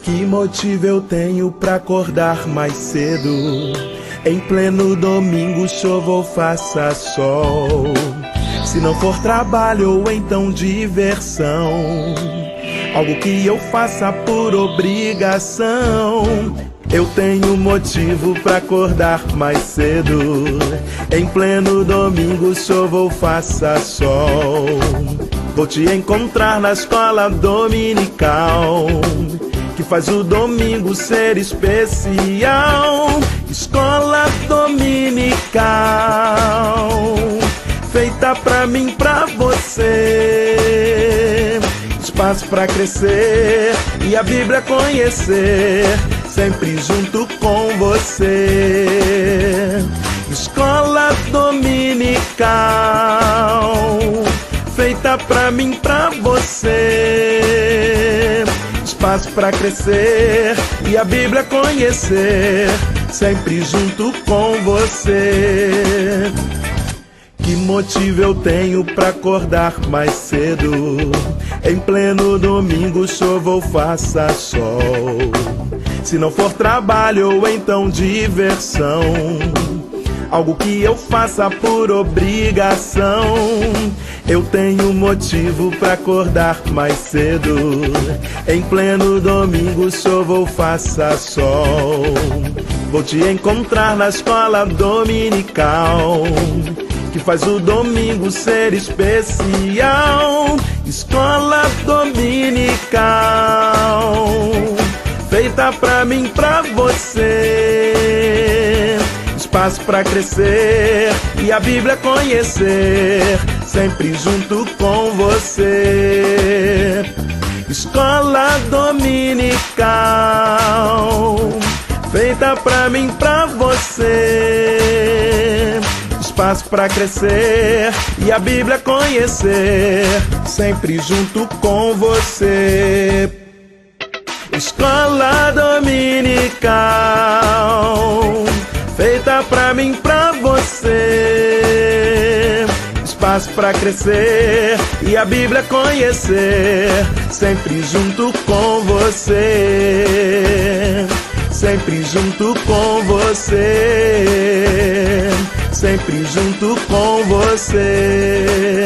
Que motivo eu tenho pra acordar mais cedo? Em pleno domingo, chova ou faça sol. Se não for trabalho ou então diversão, algo que eu faça por obrigação. Eu tenho motivo pra acordar mais cedo. Em pleno domingo, chova ou faça sol. Vou te encontrar na escola dominical, que faz o domingo ser especial. Escola dominical, feita pra mim, pra você. Espaço pra crescer e a Bíblia conhecer, sempre junto com você. Escola dominical, feita pra mim, pra você. Espaço pra crescer e a Bíblia conhecer, sempre junto com você. Que motivo eu tenho pra acordar mais cedo? Em pleno domingo, chova ou faça sol. Se não for trabalho ou então diversão, algo que eu faça por obrigação. Eu tenho motivo pra acordar mais cedo. Em pleno domingo, chova ou faça sol. Vou te encontrar na escola dominical, que faz o domingo ser especial. Escola dominical, feita pra mim, pra você. Espaço pra crescer e a Bíblia conhecer, sempre junto com você. Escola dominical, feita pra mim, pra você. Espaço pra crescer e a Bíblia conhecer, sempre junto com você. Escola dominical, feita pra mim, pra você. Espaço pra crescer e a Bíblia conhecer, sempre junto com você. Sempre junto com você. Sempre junto com você.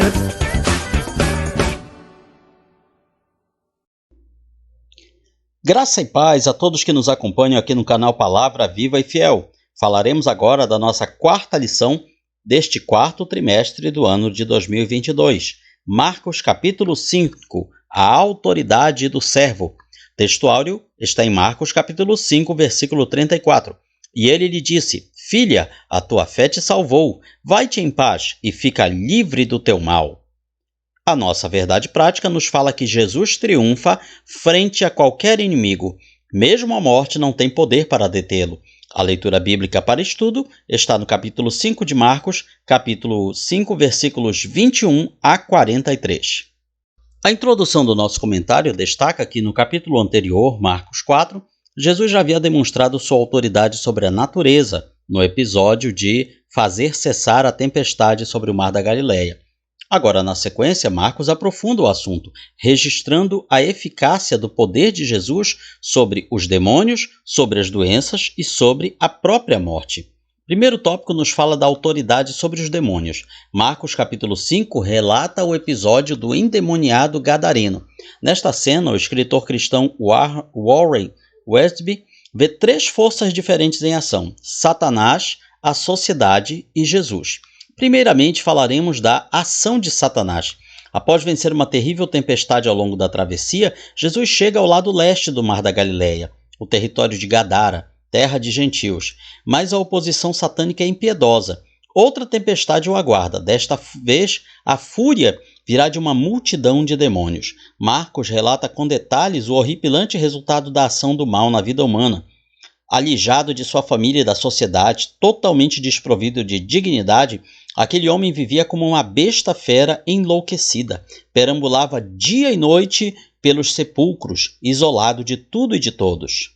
Graça e paz a todos que nos acompanham aqui no canal Palavra Viva e Fiel. Falaremos agora da nossa quarta lição deste quarto trimestre do ano de 2022. Marcos capítulo 5, a autoridade do servo. Textuário está em Marcos capítulo 5, versículo 34. E ele lhe disse: Filha, a tua fé te salvou, vai-te em paz e fica livre do teu mal. A nossa verdade prática nos fala que Jesus triunfa frente a qualquer inimigo. Mesmo a morte não tem poder para detê-lo. A leitura bíblica para estudo está no capítulo 5 de Marcos, capítulo 5, versículos 21 a 43. A introdução do nosso comentário destaca que no capítulo anterior, Marcos 4, Jesus já havia demonstrado sua autoridade sobre a natureza no episódio de fazer cessar a tempestade sobre o mar da Galileia. Agora, na sequência, Marcos aprofunda o assunto, registrando a eficácia do poder de Jesus sobre os demônios, sobre as doenças e sobre a própria morte. O primeiro tópico nos fala da autoridade sobre os demônios. Marcos capítulo 5 relata o episódio do endemoniado gadareno. Nesta cena, o escritor cristão Warren Wiersbe vê três forças diferentes em ação: Satanás, a sociedade e Jesus. Primeiramente, falaremos da ação de Satanás. Após vencer uma terrível tempestade ao longo da travessia, Jesus chega ao lado leste do Mar da Galileia, o território de Gadara, terra de gentios. Mas a oposição satânica é impiedosa. Outra tempestade o aguarda. Desta vez, a fúria virá de uma multidão de demônios. Marcos relata com detalhes o horripilante resultado da ação do mal na vida humana. Alijado de sua família e da sociedade, totalmente desprovido de dignidade, aquele homem vivia como uma besta fera enlouquecida. Perambulava dia e noite pelos sepulcros, isolado de tudo e de todos.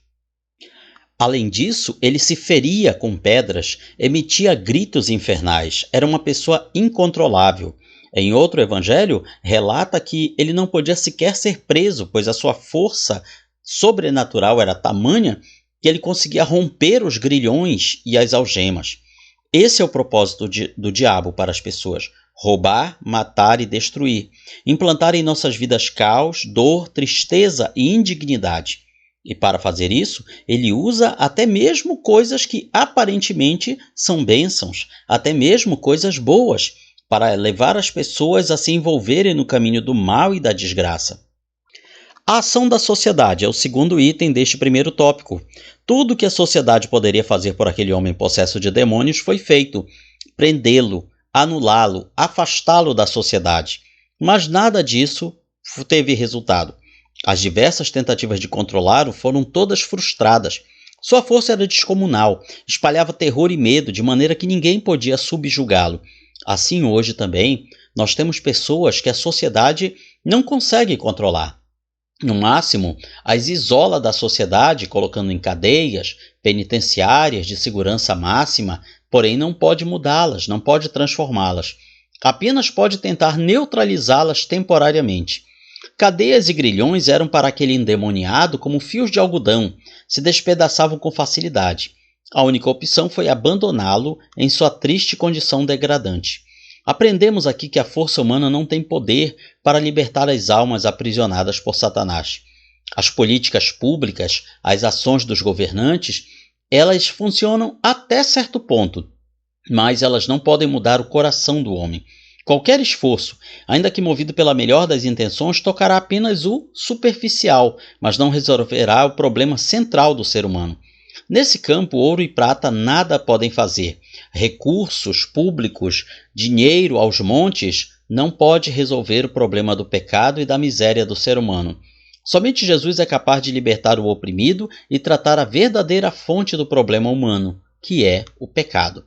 Além disso, ele se feria com pedras, emitia gritos infernais. Era uma pessoa incontrolável. Em outro evangelho, relata que ele não podia sequer ser preso, pois a sua força sobrenatural era tamanha que ele conseguia romper os grilhões e as algemas. Esse é o propósito do diabo para as pessoas: roubar, matar e destruir, implantar em nossas vidas caos, dor, tristeza e indignidade. E para fazer isso, ele usa até mesmo coisas que aparentemente são bênçãos, até mesmo coisas boas, para levar as pessoas a se envolverem no caminho do mal e da desgraça. A ação da sociedade é o segundo item deste primeiro tópico. Tudo que a sociedade poderia fazer por aquele homem possesso de demônios foi feito: prendê-lo, anulá-lo, afastá-lo da sociedade. Mas nada disso teve resultado. As diversas tentativas de controlá-lo foram todas frustradas. Sua força era descomunal, espalhava terror e medo de maneira que ninguém podia subjugá-lo. Assim, hoje também, nós temos pessoas que a sociedade não consegue controlar. No máximo, as isola da sociedade, colocando em cadeias penitenciárias de segurança máxima, porém não pode mudá-las, não pode transformá-las. Apenas pode tentar neutralizá-las temporariamente. Cadeias e grilhões eram para aquele endemoniado como fios de algodão, se despedaçavam com facilidade. A única opção foi abandoná-lo em sua triste condição degradante. Aprendemos aqui que a força humana não tem poder para libertar as almas aprisionadas por Satanás. As políticas públicas, as ações dos governantes, elas funcionam até certo ponto, mas elas não podem mudar o coração do homem. Qualquer esforço, ainda que movido pela melhor das intenções, tocará apenas o superficial, mas não resolverá o problema central do ser humano. Nesse campo, ouro e prata nada podem fazer. Recursos públicos, dinheiro aos montes, não pode resolver o problema do pecado e da miséria do ser humano. Somente Jesus é capaz de libertar o oprimido e tratar a verdadeira fonte do problema humano, que é o pecado.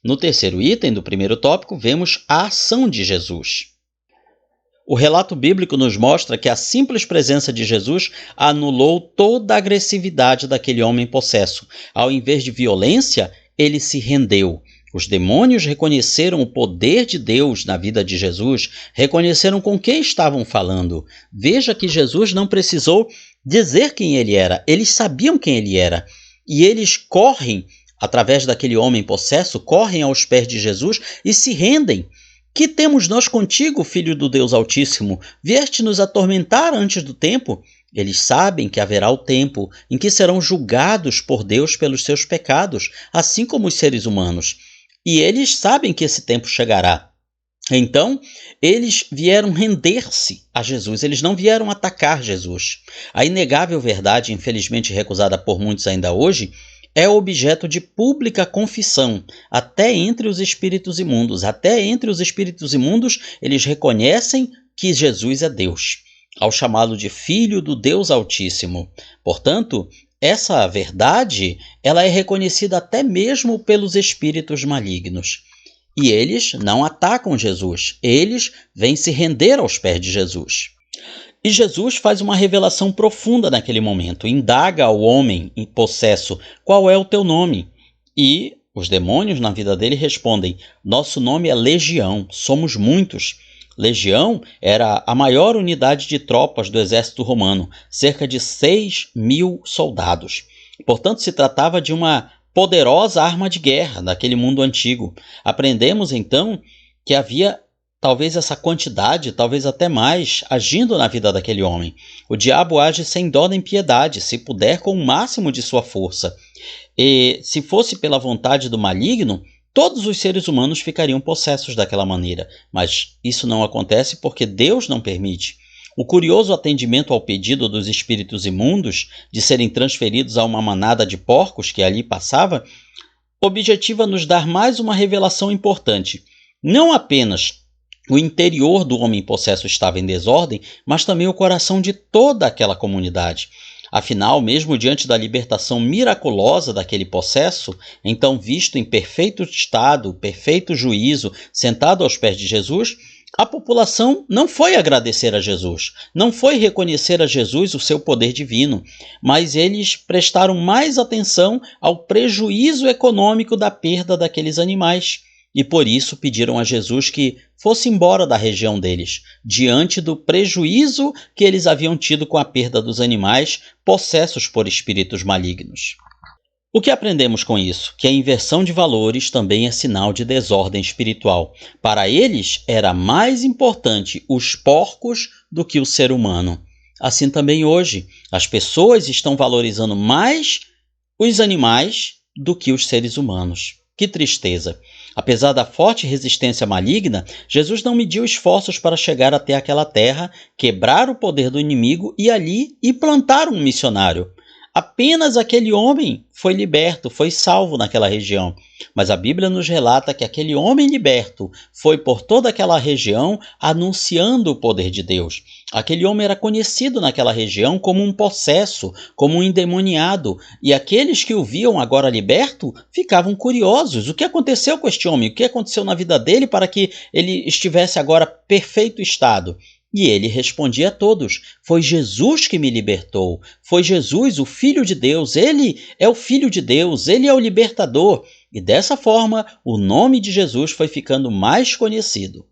No terceiro item do primeiro tópico, vemos a ação de Jesus. O relato bíblico nos mostra que a simples presença de Jesus anulou toda a agressividade daquele homem possesso. Ao invés de violência, ele se rendeu. Os demônios reconheceram o poder de Deus na vida de Jesus, reconheceram com quem estavam falando. Veja que Jesus não precisou dizer quem ele era, eles sabiam quem ele era. E eles correm, através daquele homem possesso, correm aos pés de Jesus e se rendem. Que temos nós contigo, Filho do Deus Altíssimo? Vieste nos atormentar antes do tempo? Eles sabem que haverá o tempo em que serão julgados por Deus pelos seus pecados, assim como os seres humanos. E eles sabem que esse tempo chegará. Então, eles vieram render-se a Jesus, eles não vieram atacar Jesus. A inegável verdade, infelizmente recusada por muitos ainda hoje, é objeto de pública confissão, até entre os espíritos imundos. Até entre os espíritos imundos, eles reconhecem que Jesus é Deus, ao chamá-lo de Filho do Deus Altíssimo. Portanto, essa verdade ela é reconhecida até mesmo pelos espíritos malignos. E eles não atacam Jesus, eles vêm se render aos pés de Jesus. E Jesus faz uma revelação profunda naquele momento, indaga ao homem em possesso: qual é o teu nome? E os demônios na vida dele respondem: nosso nome é Legião, somos muitos. Legião era a maior unidade de tropas do exército romano, cerca de 6.000 soldados. Portanto, se tratava de uma poderosa arma de guerra daquele mundo antigo. Aprendemos então que havia talvez essa quantidade, talvez até mais, agindo na vida daquele homem. O diabo age sem dó nem piedade, se puder, com o máximo de sua força. E se fosse pela vontade do maligno, todos os seres humanos ficariam possessos daquela maneira. Mas isso não acontece porque Deus não permite. O curioso atendimento ao pedido dos espíritos imundos de serem transferidos a uma manada de porcos que ali passava, objetiva nos dar mais uma revelação importante. Não apenas o interior do homem possesso estava em desordem, mas também o coração de toda aquela comunidade. Afinal, mesmo diante da libertação miraculosa daquele possesso, então visto em perfeito estado, perfeito juízo, sentado aos pés de Jesus, a população não foi agradecer a Jesus, não foi reconhecer a Jesus o seu poder divino, mas eles prestaram mais atenção ao prejuízo econômico da perda daqueles animais. e por isso pediram a Jesus que fosse embora da região deles, diante do prejuízo que eles haviam tido com a perda dos animais possessos por espíritos malignos. O que aprendemos com isso? Que a inversão de valores também é sinal de desordem espiritual. Para eles, era mais importante os porcos do que o ser humano. Assim também hoje, as pessoas estão valorizando mais os animais do que os seres humanos. Que tristeza! Apesar da forte resistência maligna, Jesus não mediu esforços para chegar até aquela terra, quebrar o poder do inimigo e ali implantar um missionário. Apenas aquele homem foi liberto, foi salvo naquela região. Mas a Bíblia nos relata que aquele homem liberto foi por toda aquela região anunciando o poder de Deus. Aquele homem era conhecido naquela região como um possesso, como um endemoniado. E aqueles que o viam agora liberto ficavam curiosos. O que aconteceu com este homem? O que aconteceu na vida dele para que ele estivesse agora perfeito estado? E ele respondia a todos: foi Jesus que me libertou, foi Jesus, o Filho de Deus, ele é o Filho de Deus, ele é o libertador. E dessa forma, o nome de Jesus foi ficando mais conhecido.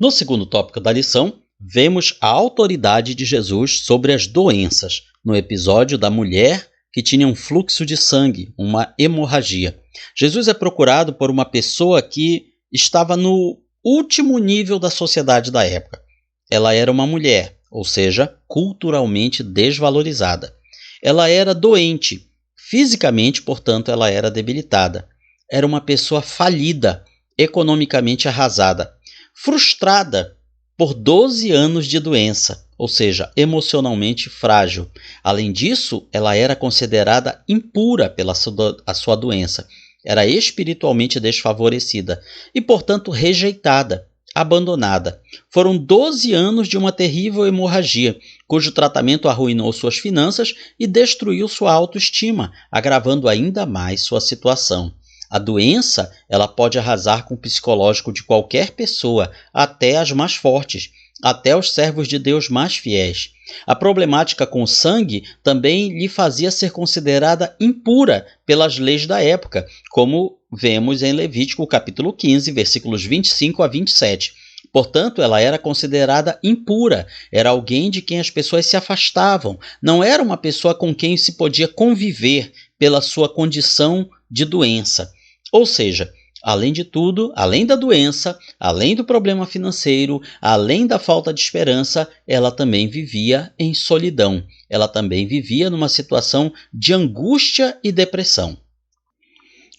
No segundo tópico da lição, vemos a autoridade de Jesus sobre as doenças, no episódio da mulher que tinha um fluxo de sangue, uma hemorragia. Jesus é procurado por uma pessoa que estava no último nível da sociedade da época. Ela era uma mulher, ou seja, culturalmente desvalorizada. Ela era doente, fisicamente, portanto, ela era debilitada. Era uma pessoa falida, economicamente arrasada, frustrada por 12 anos de doença, ou seja, emocionalmente frágil. Além disso, ela era considerada impura pela sua doença. Era espiritualmente desfavorecida e, portanto, rejeitada, abandonada. Foram 12 anos de uma terrível hemorragia, cujo tratamento arruinou suas finanças e destruiu sua autoestima, agravando ainda mais sua situação. A doença, ela pode arrasar com o psicológico de qualquer pessoa, até as mais fortes, até os servos de Deus mais fiéis. A problemática com o sangue também lhe fazia ser considerada impura pelas leis da época, como vemos em Levítico capítulo 15, versículos 25 a 27. Portanto, ela era considerada impura, era alguém de quem as pessoas se afastavam, não era uma pessoa com quem se podia conviver pela sua condição de doença. Ou seja, além de tudo, além da doença, além do problema financeiro, além da falta de esperança, ela também vivia em solidão. Ela também vivia numa situação de angústia e depressão.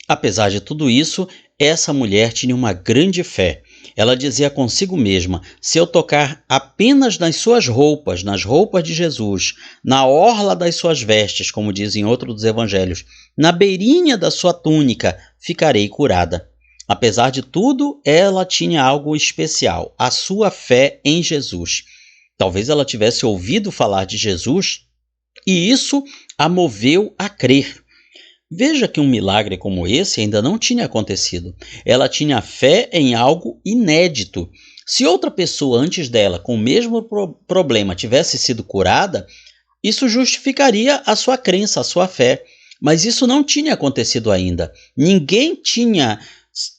Apesar de tudo isso, essa mulher tinha uma grande fé. Ela dizia consigo mesma: se eu tocar apenas nas suas roupas, nas roupas de Jesus, na orla das suas vestes, como dizem outros dos evangelhos, na beirinha da sua túnica, ficarei curada. Apesar de tudo, ela tinha algo especial, a sua fé em Jesus. Talvez ela tivesse ouvido falar de Jesus e isso a moveu a crer. Veja que um milagre como esse ainda não tinha acontecido. Ela tinha fé em algo inédito. Se outra pessoa antes dela, com o mesmo problema, tivesse sido curada, isso justificaria a sua crença, a sua fé. Mas isso não tinha acontecido ainda. Ninguém tinha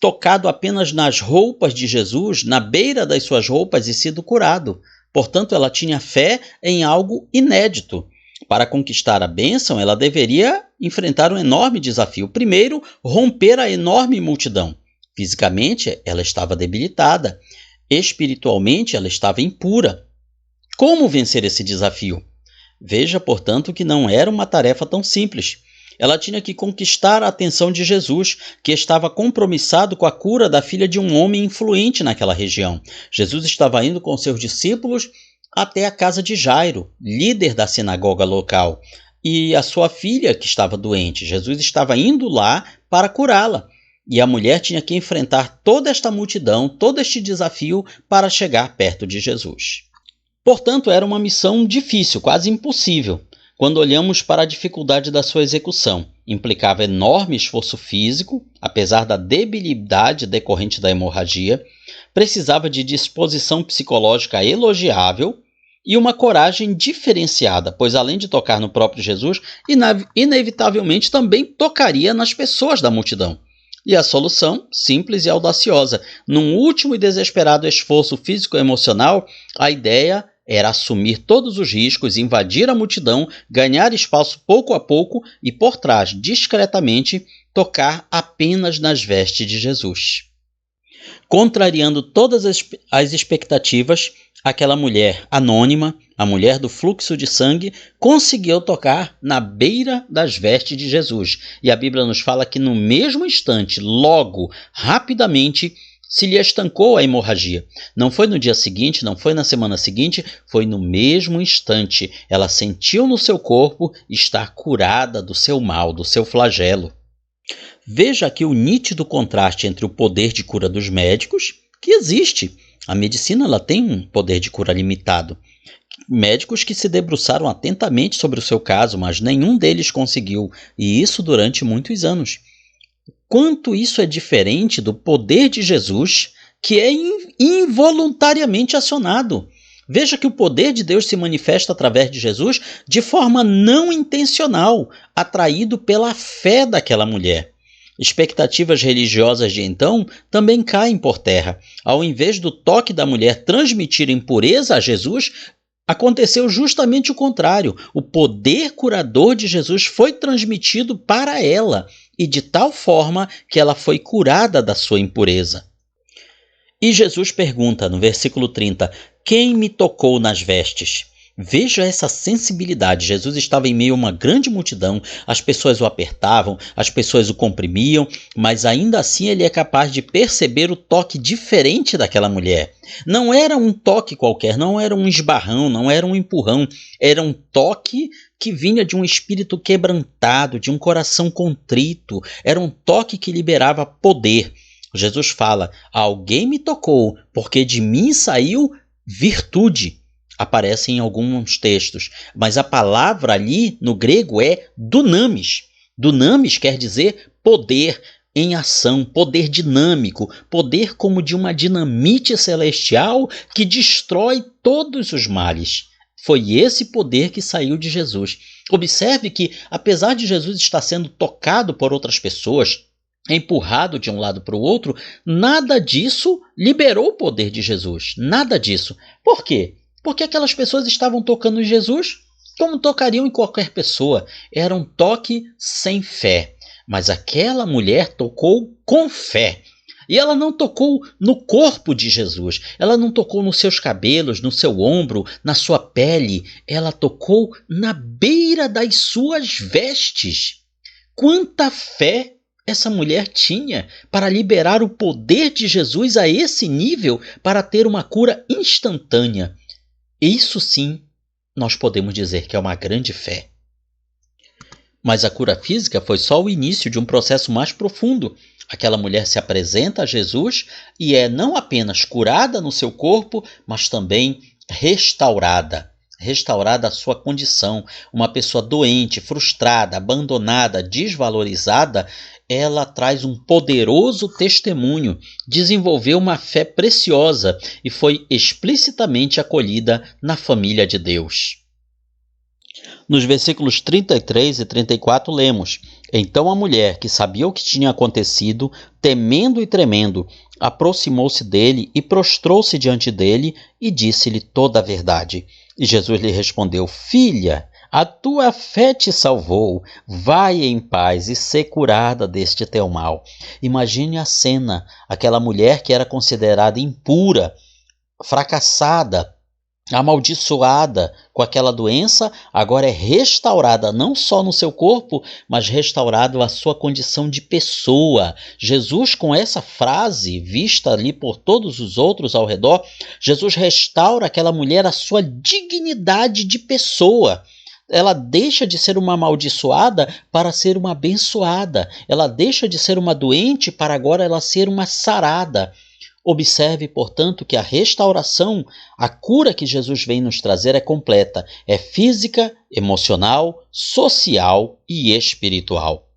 tocado apenas nas roupas de Jesus, na beira das suas roupas e sido curado. Portanto, ela tinha fé em algo inédito. Para conquistar a bênção, ela deveria enfrentar um enorme desafio. Primeiro, romper a enorme multidão. Fisicamente, ela estava debilitada. Espiritualmente, ela estava impura. Como vencer esse desafio? Veja, portanto, que não era uma tarefa tão simples. Ela tinha que conquistar a atenção de Jesus, que estava compromissado com a cura da filha de um homem influente naquela região. Jesus estava indo com seus discípulos até a casa de Jairo, líder da sinagoga local, e a sua filha que estava doente. Jesus estava indo lá para curá-la, e a mulher tinha que enfrentar toda esta multidão, todo este desafio para chegar perto de Jesus. Portanto, era uma missão difícil, quase impossível. Quando olhamos para a dificuldade da sua execução, implicava enorme esforço físico, apesar da debilidade decorrente da hemorragia, precisava de disposição psicológica elogiável e uma coragem diferenciada, pois além de tocar no próprio Jesus, inevitavelmente também tocaria nas pessoas da multidão. E a solução, simples e audaciosa. Num último e desesperado esforço físico-emocional, a ideia era assumir todos os riscos, invadir a multidão, ganhar espaço pouco a pouco e, por trás, discretamente, tocar apenas nas vestes de Jesus. Contrariando todas as expectativas, aquela mulher anônima, a mulher do fluxo de sangue, conseguiu tocar na beira das vestes de Jesus. E a Bíblia nos fala que no mesmo instante, logo, rapidamente, se lhe estancou a hemorragia. Não foi no dia seguinte, não foi na semana seguinte, foi no mesmo instante. Ela sentiu no seu corpo estar curada do seu mal, do seu flagelo. Veja aqui o nítido contraste entre o poder de cura dos médicos, que existe. A medicina ela tem um poder de cura limitado. Médicos que se debruçaram atentamente sobre o seu caso, mas nenhum deles conseguiu, e isso durante muitos anos. Quanto isso é diferente do poder de Jesus, que é involuntariamente acionado. Veja que o poder de Deus se manifesta através de Jesus de forma não intencional, atraído pela fé daquela mulher. Expectativas religiosas de então também caem por terra. Ao invés do toque da mulher transmitir impureza a Jesus, aconteceu justamente o contrário. O poder curador de Jesus foi transmitido para ela, e de tal forma que ela foi curada da sua impureza. E Jesus pergunta no versículo 30, quem me tocou nas vestes? Veja essa sensibilidade. Jesus estava em meio a uma grande multidão, as pessoas o apertavam, as pessoas o comprimiam, mas ainda assim ele é capaz de perceber o toque diferente daquela mulher. Não era um toque qualquer, não era um esbarrão, não era um empurrão, era um toque que vinha de um espírito quebrantado, de um coração contrito, era um toque que liberava poder. Jesus fala, alguém me tocou, porque de mim saiu virtude. Aparece em alguns textos, mas a palavra ali no grego é dunamis. Dunamis quer dizer poder em ação, poder dinâmico, poder como de uma dinamite celestial que destrói todos os males. Foi esse poder que saiu de Jesus. Observe que, apesar de Jesus estar sendo tocado por outras pessoas, empurrado de um lado para o outro, nada disso liberou o poder de Jesus. Nada disso. Por quê? Porque aquelas pessoas estavam tocando em Jesus como tocariam em qualquer pessoa. Era um toque sem fé. Mas aquela mulher tocou com fé. E ela não tocou no corpo de Jesus. Ela não tocou nos seus cabelos, no seu ombro, na sua pele. Ela tocou na beira das suas vestes. Quanta fé essa mulher tinha para liberar o poder de Jesus a esse nível para ter uma cura instantânea. Isso sim, nós podemos dizer que é uma grande fé. Mas a cura física foi só o início de um processo mais profundo. Aquela mulher se apresenta a Jesus e é não apenas curada no seu corpo, mas também restaurada. Restaurada a sua condição. Uma pessoa doente, frustrada, abandonada, desvalorizada, ela traz um poderoso testemunho, desenvolveu uma fé preciosa e foi explicitamente acolhida na família de Deus. Nos versículos 33 e 34 lemos, então a mulher, que sabia o que tinha acontecido, temendo e tremendo, aproximou-se dele e prostrou-se diante dele e disse-lhe toda a verdade. E Jesus lhe respondeu, filha, a tua fé te salvou, vai em paz e sê curada deste teu mal. Imagine a cena, aquela mulher que era considerada impura, fracassada, amaldiçoada com aquela doença, agora é restaurada não só no seu corpo, mas restaurado a sua condição de pessoa. Jesus, com essa frase vista ali por todos os outros ao redor, Jesus restaura aquela mulher a sua dignidade de pessoa. Ela deixa de ser uma amaldiçoada para ser uma abençoada. Ela deixa de ser uma doente para agora ela ser uma sarada. Observe, portanto, que a restauração, a cura que Jesus vem nos trazer é completa. É física, emocional, social e espiritual.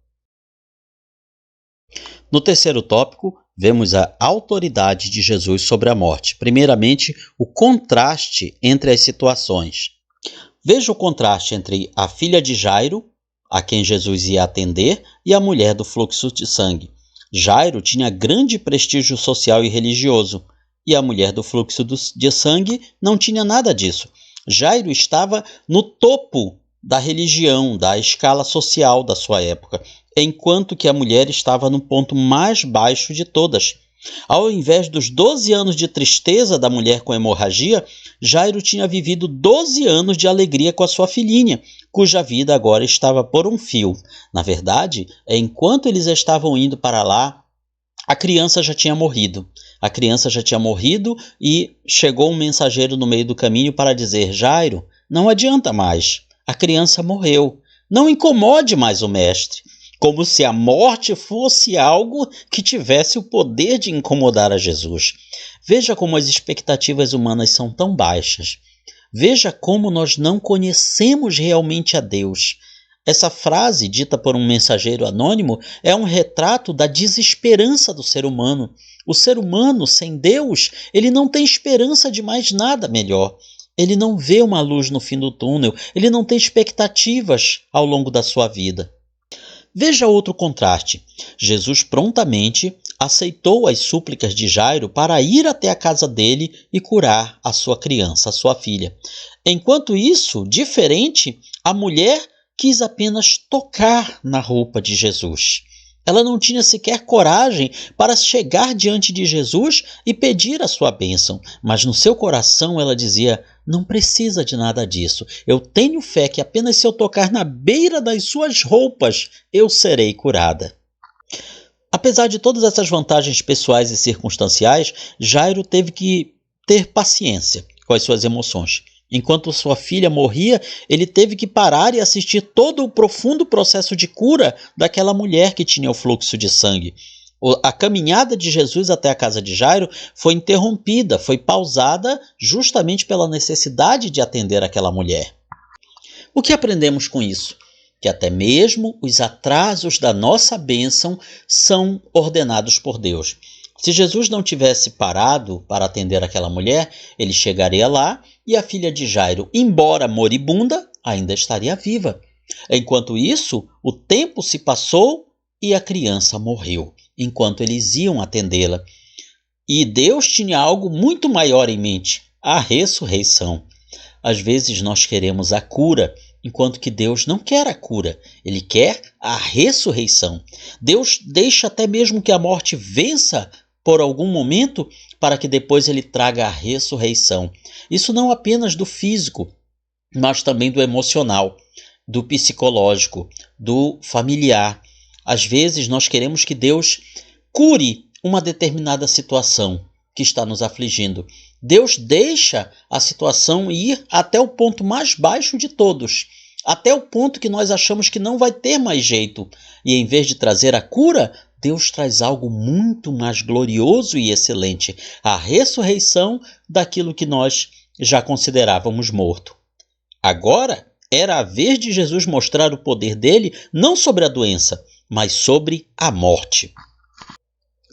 No terceiro tópico, vemos a autoridade de Jesus sobre a morte. Primeiramente, o contraste entre as situações. Veja o contraste entre a filha de Jairo, a quem Jesus ia atender, e a mulher do fluxo de sangue. Jairo tinha grande prestígio social e religioso, e a mulher do fluxo de sangue não tinha nada disso. Jairo estava no topo da religião, da escala social da sua época, enquanto que a mulher estava no ponto mais baixo de todas. Ao invés dos 12 anos de tristeza da mulher com hemorragia, Jairo tinha vivido 12 anos de alegria com a sua filhinha, cuja vida agora estava por um fio. Na verdade, enquanto eles estavam indo para lá, a criança já tinha morrido. A criança já tinha morrido e chegou um mensageiro no meio do caminho para dizer: Jairo, não adianta mais. A criança morreu. Não incomode mais o mestre. Como se a morte fosse algo que tivesse o poder de incomodar a Jesus. Veja como as expectativas humanas são tão baixas. Veja como nós não conhecemos realmente a Deus. Essa frase, dita por um mensageiro anônimo, é um retrato da desesperança do ser humano. O ser humano, sem Deus, ele não tem esperança de mais nada melhor. Ele não vê uma luz no fim do túnel. Ele não tem expectativas ao longo da sua vida. Veja outro contraste. Jesus prontamente aceitou as súplicas de Jairo para ir até a casa dele e curar a sua criança, a sua filha. Enquanto isso, diferente, a mulher quis apenas tocar na roupa de Jesus. Ela não tinha sequer coragem para chegar diante de Jesus e pedir a sua bênção, mas no seu coração ela dizia: não precisa de nada disso. Eu tenho fé que apenas se eu tocar na beira das suas roupas, eu serei curada. Apesar de todas essas vantagens pessoais e circunstanciais, Jairo teve que ter paciência com as suas emoções. Enquanto sua filha morria, ele teve que parar e assistir todo o profundo processo de cura daquela mulher que tinha o fluxo de sangue. A caminhada de Jesus até a casa de Jairo foi interrompida, foi pausada justamente pela necessidade de atender aquela mulher. O que aprendemos com isso? Que até mesmo os atrasos da nossa bênção são ordenados por Deus. Se Jesus não tivesse parado para atender aquela mulher, ele chegaria lá e a filha de Jairo, embora moribunda, ainda estaria viva. Enquanto isso, o tempo se passou e a criança morreu, enquanto eles iam atendê-la. E Deus tinha algo muito maior em mente: a ressurreição. Às vezes nós queremos a cura, enquanto que Deus não quer a cura. Ele quer a ressurreição. Deus deixa até mesmo que a morte vença por algum momento, para que depois ele traga a ressurreição. Isso não apenas do físico, mas também do emocional, do psicológico, do familiar. Às vezes nós queremos que Deus cure uma determinada situação que está nos afligindo. Deus deixa a situação ir até o ponto mais baixo de todos, até o ponto que nós achamos que não vai ter mais jeito. E em vez de trazer a cura, Deus traz algo muito mais glorioso e excelente, a ressurreição daquilo que nós já considerávamos morto. Agora era a vez de Jesus mostrar o poder dele não sobre a doença, mas sobre a morte.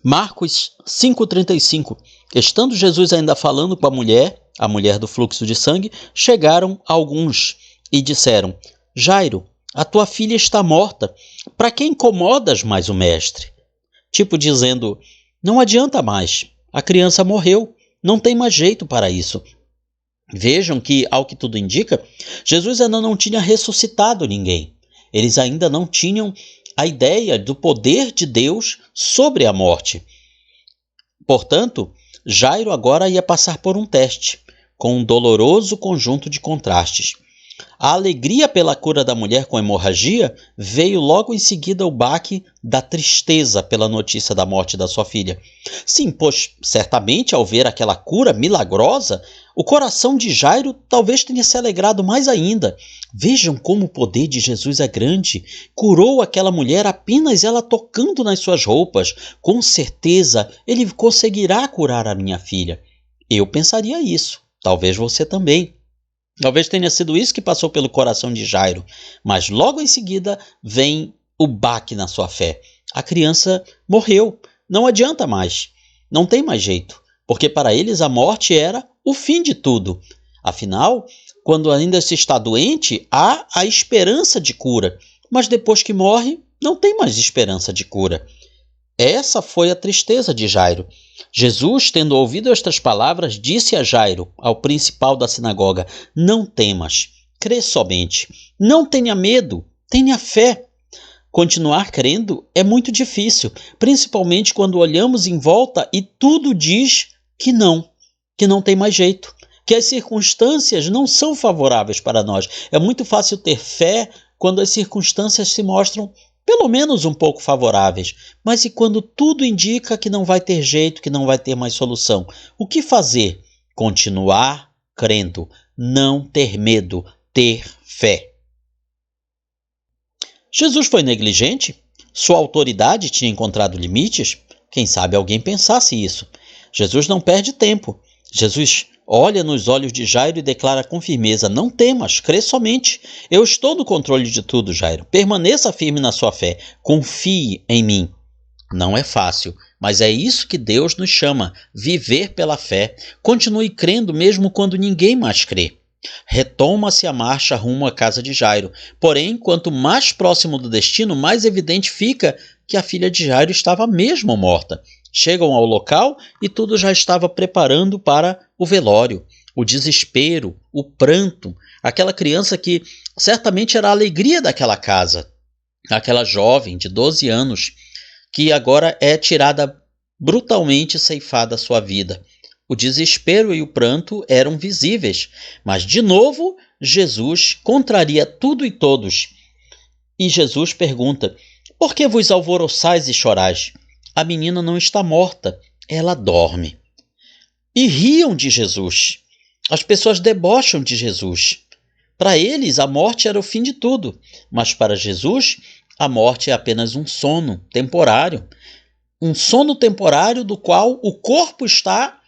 Marcos 5,35. Estando Jesus ainda falando com a mulher do fluxo de sangue, chegaram alguns e disseram: Jairo, a tua filha está morta. Para que incomodas mais o mestre? Tipo dizendo: não adianta mais, a criança morreu, não tem mais jeito para isso. Vejam que, ao que tudo indica, Jesus ainda não tinha ressuscitado ninguém. Eles ainda não tinham a ideia do poder de Deus sobre a morte. Portanto, Jairo agora ia passar por um teste, com um doloroso conjunto de contrastes. A alegria pela cura da mulher com hemorragia veio logo em seguida o baque da tristeza pela notícia da morte da sua filha. Sim, pois certamente ao ver aquela cura milagrosa, o coração de Jairo talvez tenha se alegrado mais ainda. Vejam como o poder de Jesus é grande. Curou aquela mulher apenas ela tocando nas suas roupas. Com certeza ele conseguirá curar a minha filha. Eu pensaria isso, talvez você também. Talvez tenha sido isso que passou pelo coração de Jairo, mas logo em seguida vem o baque na sua fé. A criança morreu, não adianta mais, não tem mais jeito, porque para eles a morte era o fim de tudo. Afinal, quando ainda se está doente, há a esperança de cura, mas depois que morre, não tem mais esperança de cura. Essa foi a tristeza de Jairo. Jesus, tendo ouvido estas palavras, disse a Jairo, ao principal da sinagoga: não temas, crê somente. Não tenha medo, tenha fé. Continuar crendo é muito difícil, principalmente quando olhamos em volta e tudo diz que não tem mais jeito, que as circunstâncias não são favoráveis para nós. É muito fácil ter fé quando as circunstâncias se mostram pelo menos um pouco favoráveis. Mas e quando tudo indica que não vai ter jeito, que não vai ter mais solução? O que fazer? Continuar crendo, não ter medo, ter fé. Jesus foi negligente? Sua autoridade tinha encontrado limites? Quem sabe alguém pensasse isso. Jesus não perde tempo. Jesus olha nos olhos de Jairo e declara com firmeza: não temas, crê somente. Eu estou no controle de tudo, Jairo. Permaneça firme na sua fé. Confie em mim. Não é fácil, mas é isso que Deus nos chama: viver pela fé. Continue crendo mesmo quando ninguém mais crê. Retoma-se a marcha rumo à casa de Jairo. Porém, quanto mais próximo do destino, mais evidente fica que a filha de Jairo estava mesmo morta. Chegam ao local e tudo já estava preparando para o velório. O desespero, o pranto, aquela criança que certamente era a alegria daquela casa. Aquela jovem de 12 anos que agora é tirada brutalmente, ceifada a sua vida. O desespero e o pranto eram visíveis, mas de novo Jesus contraria tudo e todos. E Jesus pergunta: por que vos alvoroçais e chorais? A menina não está morta, ela dorme. E riam de Jesus. As pessoas debocham de Jesus. Para eles, a morte era o fim de tudo, mas para Jesus, a morte é apenas um sono temporário. Um sono temporário do qual o corpo está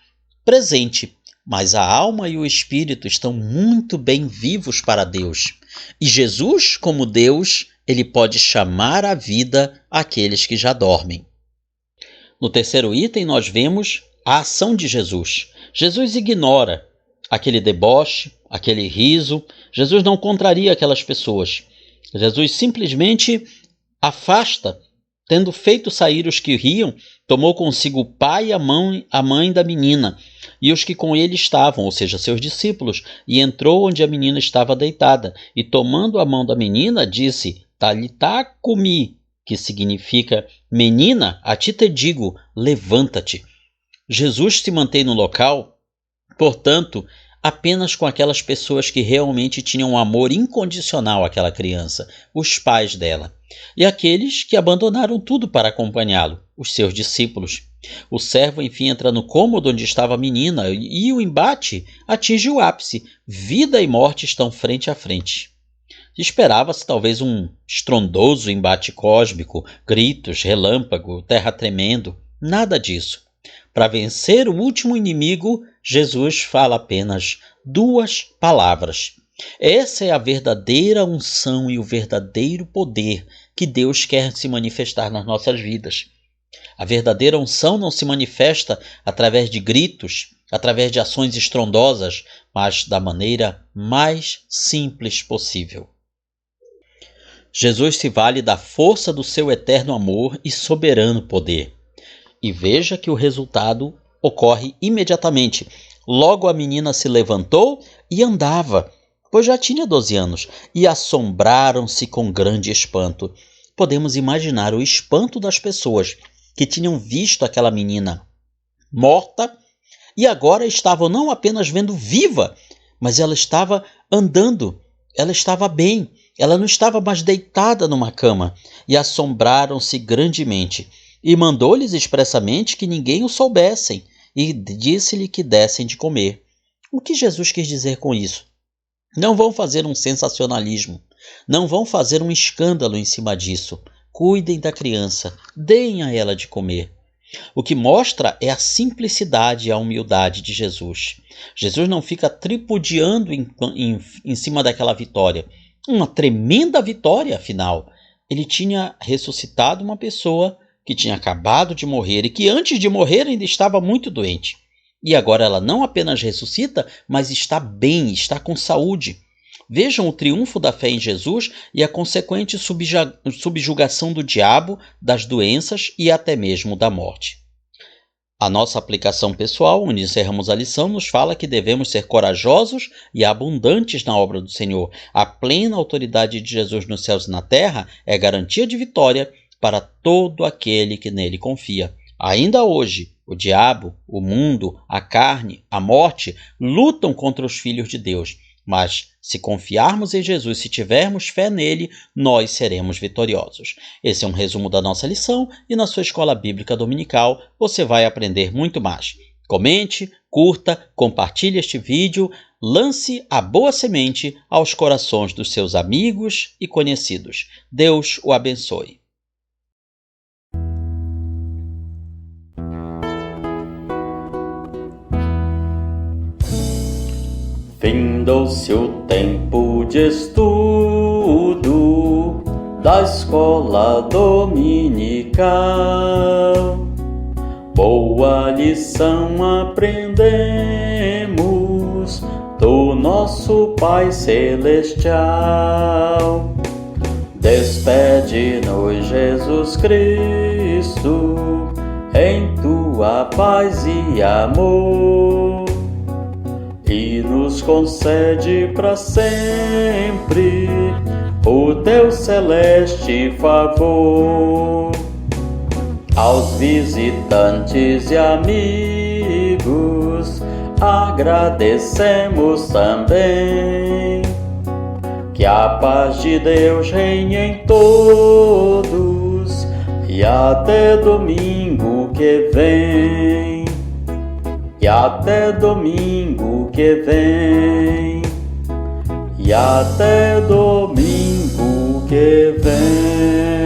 presente, mas a alma e o espírito estão muito bem vivos para Deus. E Jesus, como Deus, ele pode chamar à vida aqueles que já dormem. No terceiro item, nós vemos a ação de Jesus. Jesus ignora aquele deboche, aquele riso. Jesus não contraria aquelas pessoas. Jesus simplesmente afasta. Tendo feito sair os que riam, tomou consigo o pai e a mãe da menina, e os que com ele estavam, ou seja, seus discípulos, e entrou onde a menina estava deitada, e tomando a mão da menina, disse: Talitá cumi, que significa: menina, a ti te digo, levanta-te. Jesus se mantém no local, portanto, apenas com aquelas pessoas que realmente tinham um amor incondicional àquela criança, os pais dela, e aqueles que abandonaram tudo para acompanhá-lo, os seus discípulos. O servo enfim entra no cômodo onde estava a menina e o embate atinge o ápice. Vida e morte estão frente a frente. Esperava-se talvez um estrondoso embate cósmico, gritos, relâmpago, terra tremendo. Nada disso. Para vencer o último inimigo, Jesus fala apenas 2 palavras. Essa é a verdadeira unção e o verdadeiro poder que Deus quer se manifestar nas nossas vidas. A verdadeira unção não se manifesta através de gritos, através de ações estrondosas, mas da maneira mais simples possível. Jesus se vale da força do seu eterno amor e soberano poder. E veja que o resultado ocorre imediatamente. Logo a menina se levantou e andava, pois já tinha 12 anos, e assombraram-se com grande espanto. Podemos imaginar o espanto das pessoas que tinham visto aquela menina morta e agora estavam não apenas vendo viva, mas ela estava andando, ela estava bem, ela não estava mais deitada numa cama, e assombraram-se grandemente. E mandou-lhes expressamente que ninguém o soubessem, e disse-lhe que dessem de comer. O que Jesus quis dizer com isso? Não vão fazer um sensacionalismo, não vão fazer um escândalo em cima disso. Cuidem da criança, deem a ela de comer. O que mostra é a simplicidade e a humildade de Jesus. Jesus não fica tripudiando em cima daquela vitória. Uma tremenda vitória, afinal. Ele tinha ressuscitado uma pessoa que tinha acabado de morrer e que antes de morrer ainda estava muito doente. E agora ela não apenas ressuscita, mas está bem, está com saúde. Vejam o triunfo da fé em Jesus e a consequente subjugação do diabo, das doenças e até mesmo da morte. A nossa aplicação pessoal, onde encerramos a lição, nos fala que devemos ser corajosos e abundantes na obra do Senhor. A plena autoridade de Jesus nos céus e na terra é garantia de vitória para todo aquele que nele confia. Ainda hoje, o diabo, o mundo, a carne, a morte lutam contra os filhos de Deus. Mas, se confiarmos em Jesus, se tivermos fé nele, nós seremos vitoriosos. Esse é um resumo da nossa lição e na sua escola bíblica dominical você vai aprender muito mais. Comente, curta, compartilhe este vídeo, lance a boa semente aos corações dos seus amigos e conhecidos. Deus o abençoe. Findou-se o tempo de estudo da escola dominical. Boa lição aprendemos do nosso Pai Celestial. Despede-nos, Jesus Cristo, em tua paz e amor, e nos concede para sempre o teu celeste favor. Aos visitantes e amigos agradecemos também. Que a paz de Deus reine em todos e até domingo que vem. E até domingo que vem. E até domingo que vem.